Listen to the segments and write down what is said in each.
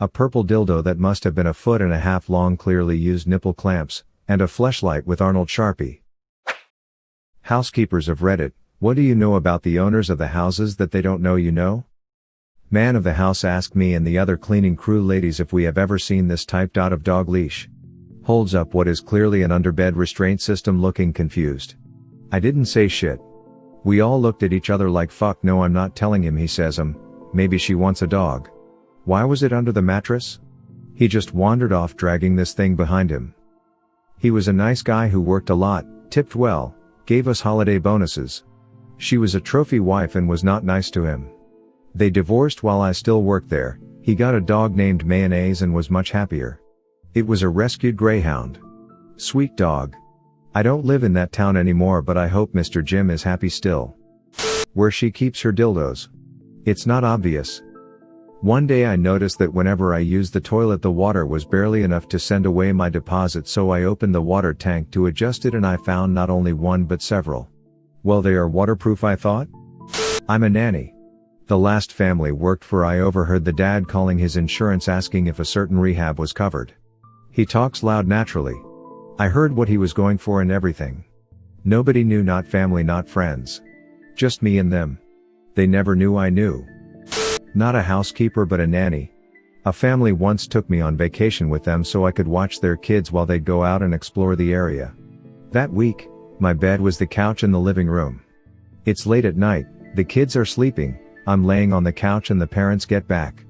A purple dildo that must have been a foot and a half long, clearly used nipple clamps, and a fleshlight with Arnold Sharpie. Housekeepers of Reddit, what do you know about the owners of the houses that they don't know you know? Man of the house asked me and the other cleaning crew ladies if we have ever seen this type of dog leash. Holds up what is clearly an underbed restraint system looking confused. I didn't say shit. We all looked at each other like fuck no I'm not telling him he says maybe she wants a dog. Why was it under the mattress? He just wandered off dragging this thing behind him. He was a nice guy who worked a lot, tipped well, gave us holiday bonuses. She was a trophy wife and was not nice to him. They divorced while I still worked there. He got a dog named Mayonnaise and was much happier. It was a rescued greyhound. Sweet dog. I don't live in that town anymore but I hope Mr. Jim is happy still. Where she keeps her dildos. It's not obvious. One day I noticed that whenever I used the toilet the water was barely enough to send away my deposit, so I opened the water tank to adjust it and I found not only one but several. Well, they are waterproof, I thought. I'm a nanny. The last family worked for I overheard the dad calling his insurance asking if a certain rehab was covered. He talks loud naturally. I heard what he was going for and everything. Nobody knew, not family, not friends. Just me and them. They never knew I knew. Not a housekeeper but a nanny. A family once took me on vacation with them so I could watch their kids while they'd go out and explore the area. That week, my bed was the couch in the living room. It's late at night, the kids are sleeping, I'm laying on the couch and the parents get back.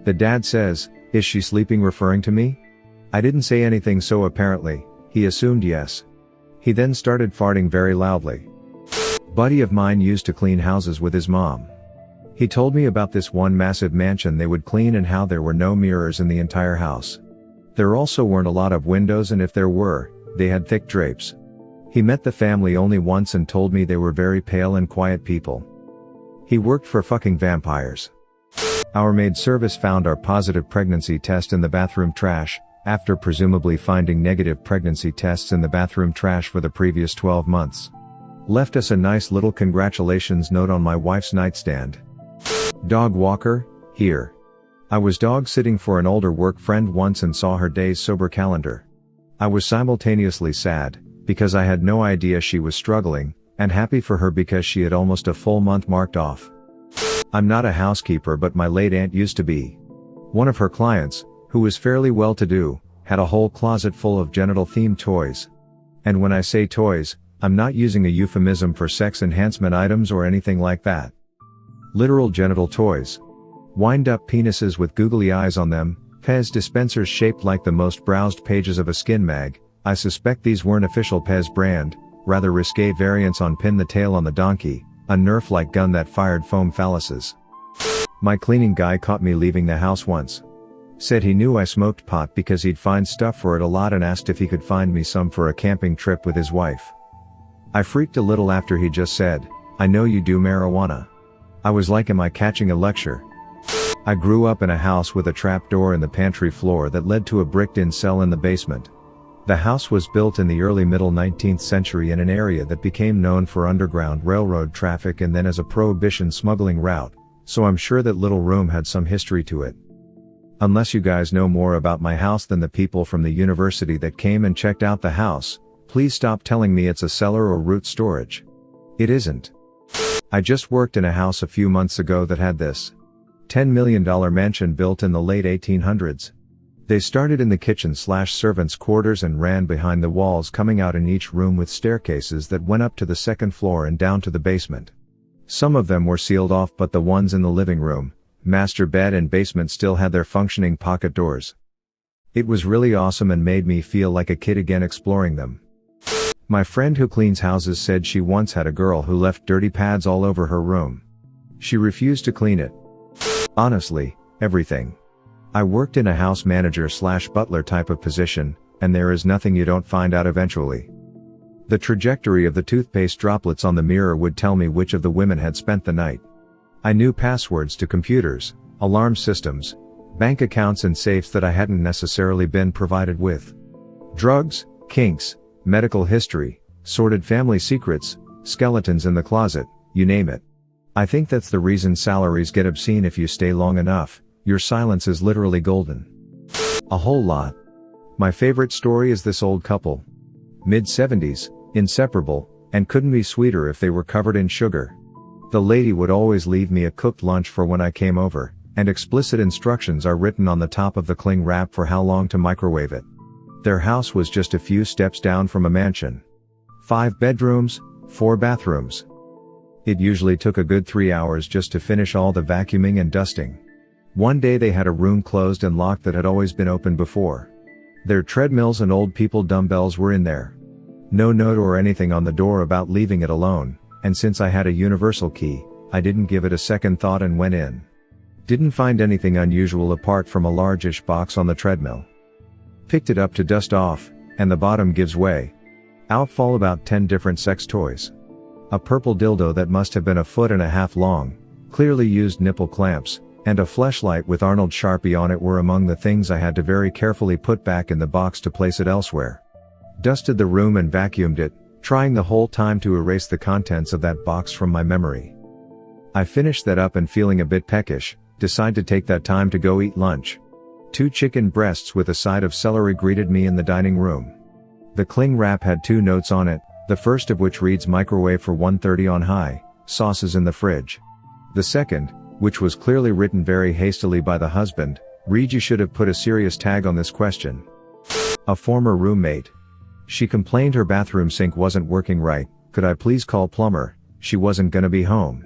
The dad says, "Is she sleeping?" referring to me. I didn't say anything, so apparently, he assumed yes. He then started farting very loudly. Buddy of mine used to clean houses with his mom. He told me about this one massive mansion they would clean and how there were no mirrors in the entire house. There also weren't a lot of windows, and if there were, they had thick drapes. He met the family only once and told me they were very pale and quiet people. He worked for fucking vampires. Our maid service found our positive pregnancy test in the bathroom trash, after presumably finding negative pregnancy tests in the bathroom trash for the previous 12 months. Left us a nice little congratulations note on my wife's nightstand. Dog walker, here. I was dog sitting for an older work friend once and saw her days sober calendar. I was simultaneously sad, because I had no idea she was struggling, and happy for her because she had almost a full month marked off. I'm not a housekeeper but my late aunt used to be. One of her clients, who was fairly well-to-do, had a whole closet full of genital-themed toys. And when I say toys, I'm not using a euphemism for sex enhancement items or anything like that. Literal genital toys. Wind-up penises with googly eyes on them, Pez dispensers shaped like the most browsed pages of a skin mag. I suspect these weren't official Pez brand, rather risque variants on Pin the Tail on the Donkey, a Nerf-like gun that fired foam phalluses. My cleaning guy caught me leaving the house once. Said he knew I smoked pot because he'd find stuff for it a lot and asked if he could find me some for a camping trip with his wife. I freaked a little after he just said, "I know you do marijuana." I was like, am I catching a lecture? I grew up in a house with a trap door in the pantry floor that led to a bricked-in cell in the basement. The house was built in the early middle 19th century in an area that became known for underground railroad traffic and then as a prohibition smuggling route, so I'm sure that little room had some history to it. Unless you guys know more about my house than the people from the university that came and checked out the house, please stop telling me it's a cellar or root storage. It isn't. I just worked in a house a few months ago that had this $10 million mansion built in the late 1800s. They started in the kitchen/servants' quarters and ran behind the walls, coming out in each room with staircases that went up to the second floor and down to the basement. Some of them were sealed off, but the ones in the living room, master bed and basement still had their functioning pocket doors. It was really awesome and made me feel like a kid again exploring them. My friend who cleans houses said she once had a girl who left dirty pads all over her room. She refused to clean it. Honestly, everything. I worked in a house manager/butler type of position, and there is nothing you don't find out eventually. The trajectory of the toothpaste droplets on the mirror would tell me which of the women had spent the night. I knew passwords to computers, alarm systems, bank accounts and safes that I hadn't necessarily been provided with. Drugs, kinks, medical history, sordid family secrets, skeletons in the closet, you name it. I think that's the reason salaries get obscene if you stay long enough. Your silence is literally golden. A whole lot. My favorite story is this old couple. Mid-70s, inseparable, and couldn't be sweeter if they were covered in sugar. The lady would always leave me a cooked lunch for when I came over, and explicit instructions are written on the top of the cling wrap for how long to microwave it. Their house was just a few steps down from a mansion. 5 bedrooms, 4 bathrooms. It usually took a good 3 hours just to finish all the vacuuming and dusting. One day they had a room closed and locked that had always been open before. Their treadmills and old people dumbbells were in there. No note or anything on the door about leaving it alone, and since I had a universal key, I didn't give it a second thought and went in. Didn't find anything unusual apart from a largish box on the treadmill. Picked it up to dust off, and the bottom gives way. Out fall about 10 different sex toys. A purple dildo that must have been 1.5 feet long, clearly used nipple clamps, and a fleshlight with Arnold Sharpie on it were among the things I had to very carefully put back in the box to place it elsewhere. Dusted the room and vacuumed it, trying the whole time to erase the contents of that box from my memory. I finished that up and feeling a bit peckish, decide to take that time to go eat lunch. 2 chicken breasts with a side of celery greeted me in the dining room. The cling wrap had 2 notes on it, the first of which reads microwave for 1:30 on high, sauces in the fridge. The second, which was clearly written very hastily by the husband, reads you should have put a serious tag on this question. A former roommate. She complained her bathroom sink wasn't working right, could I please call plumber, she wasn't gonna be home.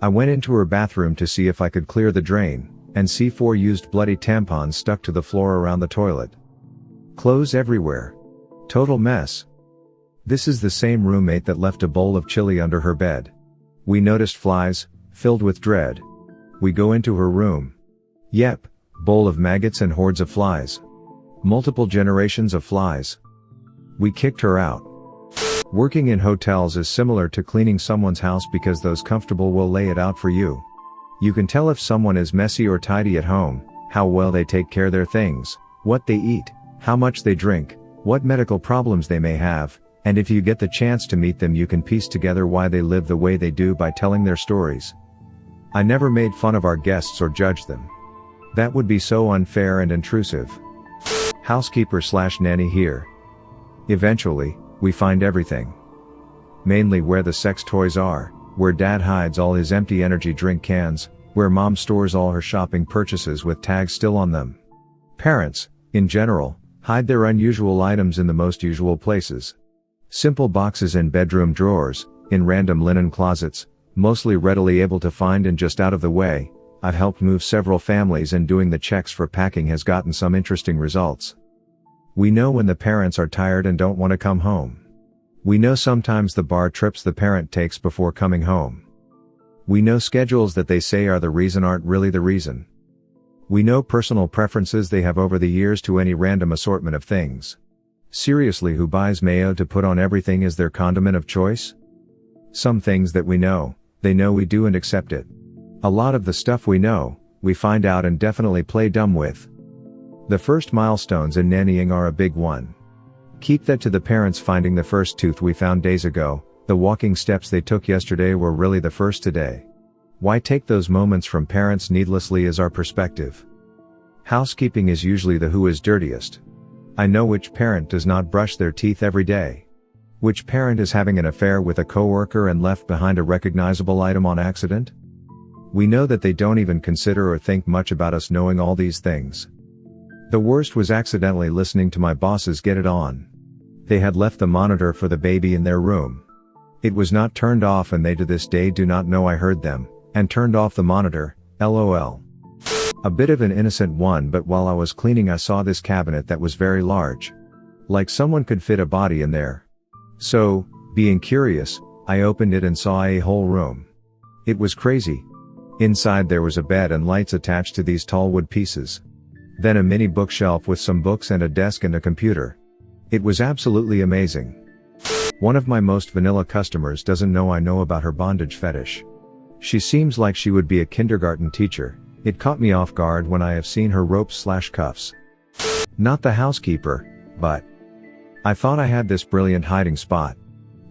I went into her bathroom to see if I could clear the drain, and see 4 used bloody tampons stuck to the floor around the toilet. Clothes everywhere. Total mess. This is the same roommate that left a bowl of chili under her bed. We noticed flies, filled with dread. We go into her room. Yep, bowl of maggots and hordes of flies. Multiple generations of flies. We kicked her out. Working in hotels is similar to cleaning someone's house because those comfortable will lay it out for you. You can tell if someone is messy or tidy at home, how well they take care of their things, what they eat, how much they drink, what medical problems they may have, and if you get the chance to meet them you can piece together why they live the way they do by telling their stories. I never made fun of our guests or judged them. That would be so unfair and intrusive. Housekeeper/nanny here. Eventually, we find everything. Mainly where the sex toys are, where dad hides all his empty energy drink cans, where mom stores all her shopping purchases with tags still on them. Parents, in general, hide their unusual items in the most usual places. Simple boxes in bedroom drawers, in random linen closets, mostly readily able to find and just out of the way. I've helped move several families and doing the checks for packing has gotten some interesting results. We know when the parents are tired and don't want to come home. We know sometimes the bar trips the parent takes before coming home. We know schedules that they say are the reason aren't really the reason. We know personal preferences they have over the years to any random assortment of things. Seriously, who buys mayo to put on everything as their condiment of choice? Some things that we know, they know we do and accept it. A lot of the stuff we know, we find out and definitely play dumb with. The first milestones in nannying are a big one. Keep that to the parents finding the first tooth we found days ago, the walking steps they took yesterday were really the first today. Why take those moments from parents needlessly as our perspective? Housekeeping is usually the who is dirtiest. I know which parent does not brush their teeth every day. Which parent is having an affair with a coworker and left behind a recognizable item on accident? We know that they don't even consider or think much about us knowing all these things. The worst was accidentally listening to my bosses get it on. They had left the monitor for the baby in their room. It was not turned off and they to this day do not know I heard them, and turned off the monitor, lol. A bit of an innocent one, but while I was cleaning I saw this cabinet that was very large. Like someone could fit a body in there. So, being curious, I opened it and saw a whole room. It was crazy. Inside there was a bed and lights attached to these tall wood pieces. Then a mini bookshelf with some books and a desk and a computer. It was absolutely amazing. One of my most vanilla customers doesn't know I know about her bondage fetish. She seems like she would be a kindergarten teacher. It caught me off guard when I have seen her ropes/cuffs. Not the housekeeper, but I thought I had this brilliant hiding spot.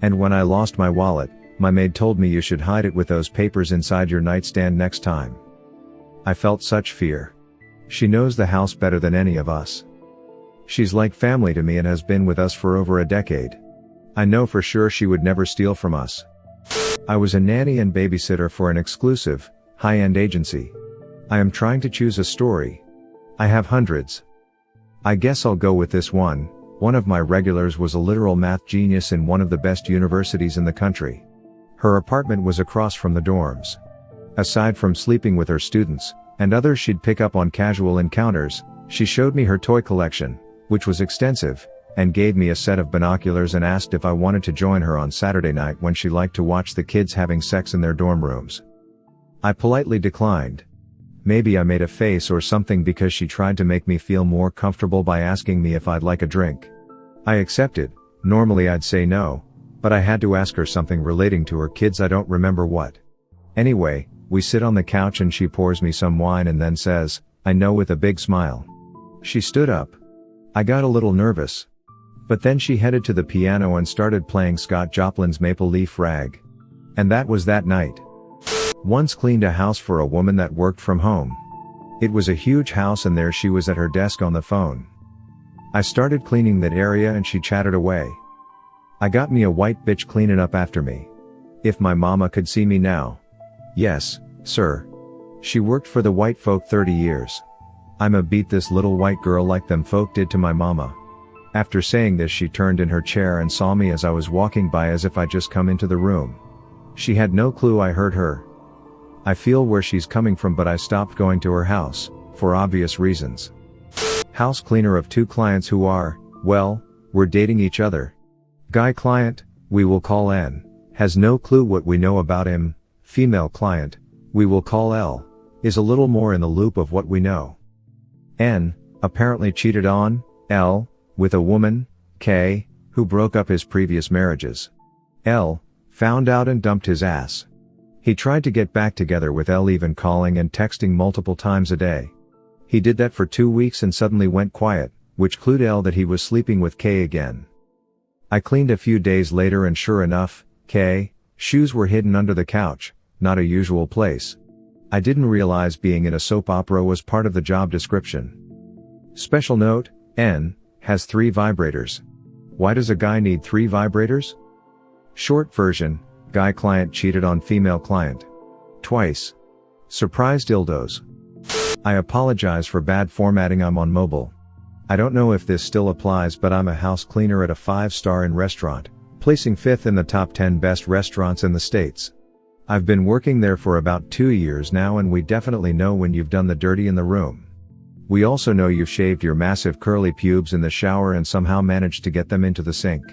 And when I lost my wallet, my maid told me you should hide it with those papers inside your nightstand next time. I felt such fear. She knows the house better than any of us. She's like family to me and has been with us for over a decade. I know for sure she would never steal from us. I was a nanny and babysitter for an exclusive, high-end agency. I am trying to choose a story. I have hundreds. I guess I'll go with this one. One of my regulars was a literal math genius in one of the best universities in the country. Her apartment was across from the dorms. Aside from sleeping with her students, and others she'd pick up on casual encounters, she showed me her toy collection, which was extensive, and gave me a set of binoculars and asked if I wanted to join her on Saturday night when she liked to watch the kids having sex in their dorm rooms. I politely declined. Maybe I made a face or something because she tried to make me feel more comfortable by asking me if I'd like a drink. I accepted. Normally I'd say no, but I had to ask her something relating to her kids. I don't remember what. Anyway, we sit on the couch and she pours me some wine and then says, "I know," with a big smile. She stood up. I got a little nervous. But then she headed to the piano and started playing Scott Joplin's Maple Leaf Rag. And that was that night. Once cleaned a house for a woman that worked from home. It was a huge house and there she was at her desk on the phone. I started cleaning that area and she chatted away. I got me a white bitch cleaning up after me. If my mama could see me now. Yes, sir. She worked for the white folk 30 years. I'ma beat this little white girl like them folk did to my mama. After saying this she turned in her chair and saw me as I was walking by as if I'd just come into the room. She had no clue I heard her. I feel where she's coming from, but I stopped going to her house, for obvious reasons. House cleaner of 2 clients who are, well, we're dating each other. Guy client, we will call N, has no clue what we know about him. Female client, we will call L, is a little more in the loop of what we know. N, apparently cheated on, L, with a woman, K, who broke up his previous marriages. L, found out and dumped his ass. He tried to get back together with L, even calling and texting multiple times a day. He did that for 2 weeks and suddenly went quiet, which clued L that he was sleeping with K again. I cleaned a few days later and sure enough, K, shoes were hidden under the couch, not a usual place. I didn't realize being in a soap opera was part of the job description. Special note, N, has 3 vibrators. Why does a guy need 3 vibrators? Short version, guy client cheated on female client. Twice. Surprise dildos. I apologize for bad formatting. I'm on mobile. I don't know if this still applies, but I'm a house cleaner at a 5-star Inn restaurant, placing 5th in the top 10 best restaurants in the States. I've been working there for about 2 years now, and we definitely know when you've done the dirty in the room. We also know you've shaved your massive curly pubes in the shower and somehow managed to get them into the sink.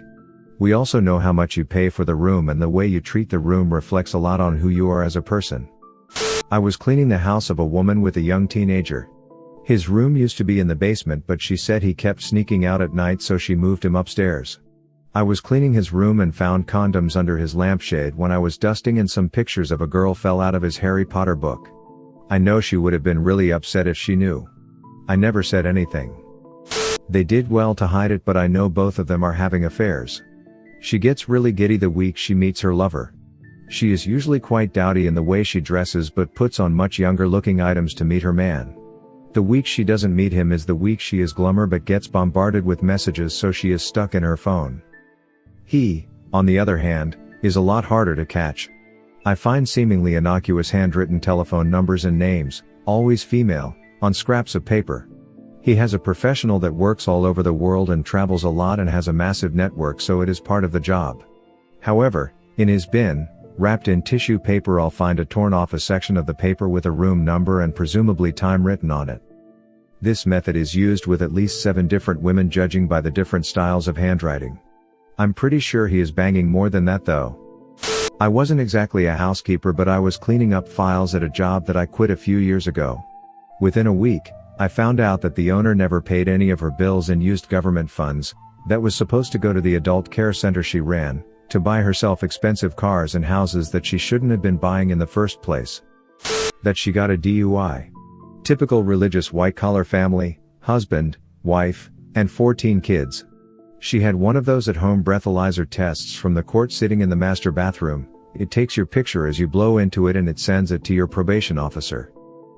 We also know how much you pay for the room, and the way you treat the room reflects a lot on who you are as a person. I was cleaning the house of a woman with a young teenager. His room used to be in the basement, but she said he kept sneaking out at night, so she moved him upstairs. I was cleaning his room and found condoms under his lampshade when I was dusting, and some pictures of a girl fell out of his Harry Potter book. I know she would have been really upset if she knew. I never said anything. They did well to hide it, but I know both of them are having affairs. She gets really giddy the week she meets her lover. She is usually quite dowdy in the way she dresses, but puts on much younger looking items to meet her man. The week she doesn't meet him is the week she is glummer but gets bombarded with messages, so she is stuck in her phone. He, on the other hand, is a lot harder to catch. I find seemingly innocuous handwritten telephone numbers and names, always female, on scraps of paper. He has a professional that works all over the world and travels a lot and has a massive network, so it is part of the job. However, in his bin, wrapped in tissue paper, I'll find a torn off a section of the paper with a room number and presumably time written on it. This method is used with at least 7 different women, judging by the different styles of handwriting. I'm pretty sure he is banging more than that though. I wasn't exactly a housekeeper, but I was cleaning up files at a job that I quit a few years ago. Within a week, I found out that the owner never paid any of her bills and used government funds, that was supposed to go to the adult care center she ran, to buy herself expensive cars and houses that she shouldn't have been buying in the first place. That she got a DUI. Typical religious white-collar family, husband, wife, and 14 kids. She had one of those at-home breathalyzer tests from the court sitting in the master bathroom. It takes your picture as you blow into it and it sends it to your probation officer.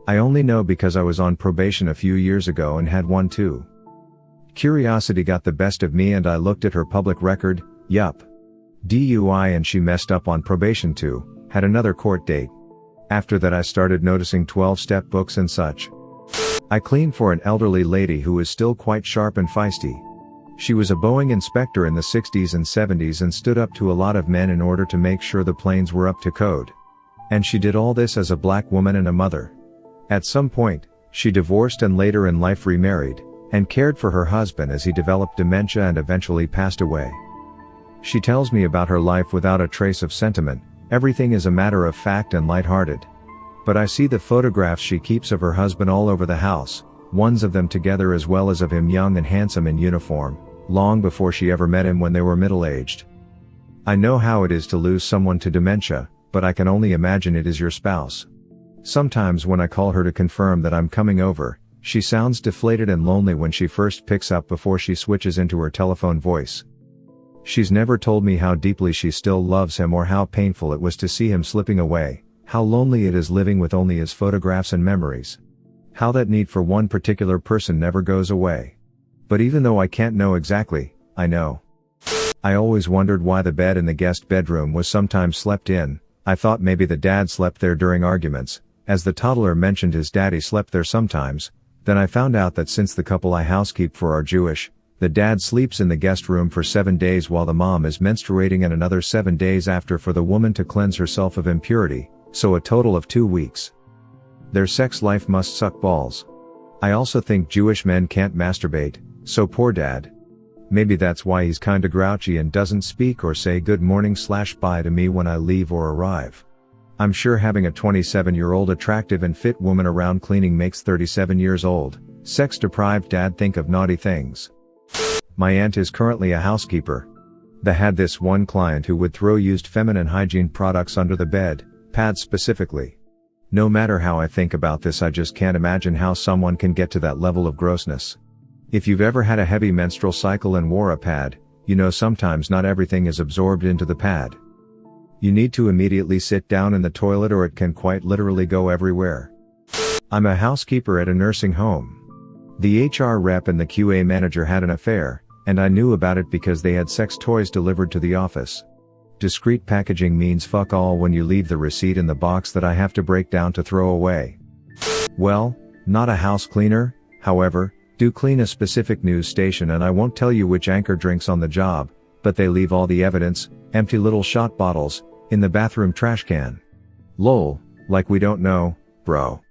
I only know because I was on probation a few years ago and had one too. Curiosity got the best of me and I looked at her public record. Yup. DUI, and she messed up on probation too, had another court date. After that I started noticing 12-step books and such. I cleaned for an elderly lady who is still quite sharp and feisty. She was a Boeing inspector in the 60s and 70s and stood up to a lot of men in order to make sure the planes were up to code. And she did all this as a black woman and a mother. At some point, she divorced and later in life remarried, and cared for her husband as he developed dementia and eventually passed away. She tells me about her life without a trace of sentiment, everything is a matter of fact and lighthearted. But I see the photographs she keeps of her husband all over the house, ones of them together as well as of him young and handsome in uniform, long before she ever met him when they were middle-aged. I know how it is to lose someone to dementia, but I can only imagine it is your spouse. Sometimes when I call her to confirm that I'm coming over, she sounds deflated and lonely when she first picks up before she switches into her telephone voice. She's never told me how deeply she still loves him or how painful it was to see him slipping away, how lonely it is living with only his photographs and memories. How that need for one particular person never goes away. But even though I can't know exactly, I know. I always wondered why the bed in the guest bedroom was sometimes slept in. I thought maybe the dad slept there during arguments, as the toddler mentioned his daddy slept there sometimes. Then I found out that since the couple I housekeep for are Jewish, the dad sleeps in the guest room for 7 days while the mom is menstruating and another 7 days after for the woman to cleanse herself of impurity, so a total of 2 weeks. Their sex life must suck balls. I also think Jewish men can't masturbate, so poor dad. Maybe that's why he's kinda grouchy and doesn't speak or say good morning/bye to me when I leave or arrive. I'm sure having a 27-year-old attractive and fit woman around cleaning makes 37 years old, sex-deprived dad think of naughty things. My aunt is currently a housekeeper. They had this one client who would throw used feminine hygiene products under the bed, pads specifically. No matter how I think about this, I just can't imagine how someone can get to that level of grossness. If you've ever had a heavy menstrual cycle and wore a pad, you know sometimes not everything is absorbed into the pad. You need to immediately sit down in the toilet or it can quite literally go everywhere. I'm a housekeeper at a nursing home. The HR rep and the QA manager had an affair, and I knew about it because they had sex toys delivered to the office. Discreet packaging means fuck all when you leave the receipt in the box that I have to break down to throw away. Well, not a house cleaner, however, do clean a specific news station, and I won't tell you which anchor drinks on the job, but they leave all the evidence, empty little shot bottles, in the bathroom trash can. Lol, like we don't know, bro.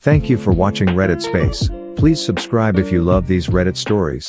Thank you for watching Reddit Space. Please subscribe if you love these Reddit stories.